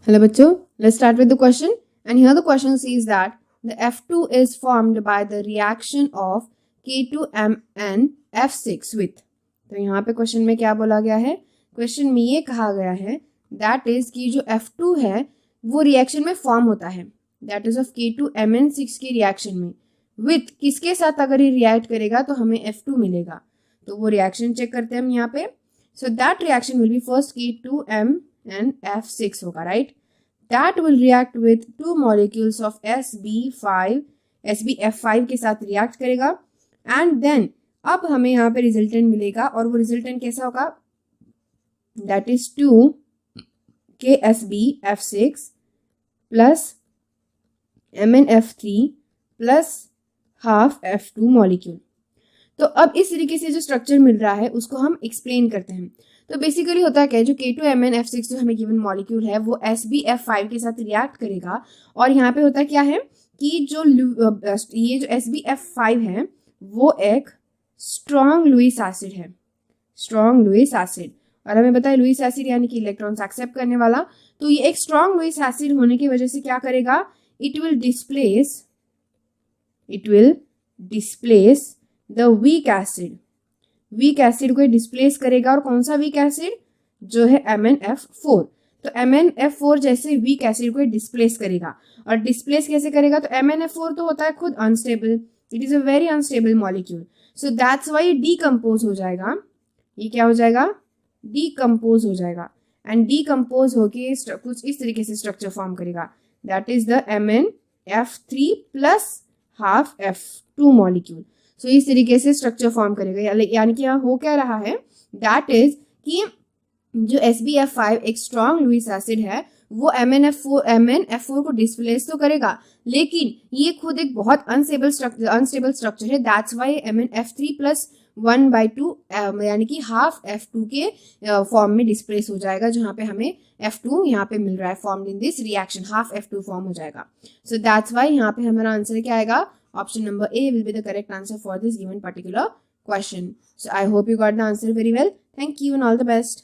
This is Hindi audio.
Hello bachcho, let's start with the question. And here the question says that the F2 is formed by the reaction of K2MN F6 with. तो यहाँ पे क्वेश्चन में क्या बोला गया है? क्वेश्चन में ये कहा गया है दैट इज कि जो F2 है वो रिएक्शन में फॉर्म होता है, दैट इज ऑफ K2MN6 के रिएक्शन में विथ किसके साथ अगर ये रिएक्ट करेगा तो हमें F2 मिलेगा. तो वो रिएक्शन चेक करते हैं हम यहाँ पे. So that reaction will be first K2MN F6 होगा, right. That will react with two molecules of SbF5 के साथ रिएक्ट करेगा एंड देन अब हमें यहाँ पे रिजल्टेंट मिलेगा और वो रिजल्टेंट कैसा होगा, that is 2KSbF6 plus MnF3 plus half F2 molecule. तो अब इस तरीके से जो स्ट्रक्चर मिल रहा है उसको हम एक्सप्लेन करते हैं. तो बेसिकली होता है क्या, जो K2MnF6 जो हमें गिवन मॉलिक्यूल है वो SbF5 के साथ रिएक्ट करेगा और यहाँ पे होता क्या है कि जो ये जो SbF5 है वो एक स्ट्रॉन्ग लुईस एसिड है, स्ट्रॉन्ग लुईस एसिड. और हमें पता है लुईस एसिड यानी कि इलेक्ट्रॉन्स एक्सेप्ट करने वाला. तो ये एक स्ट्रॉन्ग लुईस एसिड होने की वजह से क्या करेगा, it will displace the weak acid. Weak acid को डिस्प्लेस करेगा और कौन सा वीक एसिड, जो है MnF4. तो MnF4 जैसे वीक एसिड को डिस्प्लेस करेगा. और डिस्प्लेस कैसे करेगा, तो MnF4 तो होता है खुद unstable, it is a very unstable molecule. So that's why decompose हो जाएगा. ये क्या हो जाएगा, डीकम्पोज हो जाएगा. एंड डीकम्पोज होके कुछ इस तरीके से स्ट्रक्चर फॉर्म करेगा, that is the MnF3 plus half F2 molecule. So इस तरीके से स्ट्रक्चर फॉर्म करेगा. यानी कि यहाँ हो क्या रहा है, दैट इज कि जो SbF5 एक स्ट्रॉन्ग लुईस एसिड है वो MnF4 को डिस्प्लेस तो करेगा लेकिन ये खुद एक बहुत अनस्टेबल स्ट्रक्चर है. दैट्स वाई MnF3 प्लस 1/2 यानी कि हाफ F2 के फॉर्म में डिस्प्लेस हो जाएगा, जहाँ पे हमें F2 यहाँ पे मिल रहा है formed in this reaction, half F2 form हो जाएगा. सो दैट्स वाई यहाँ पे हमारा आंसर क्या आएगा, option number A will be the correct answer for this given particular question. So I hope you got the answer very well. Thank you and all the best.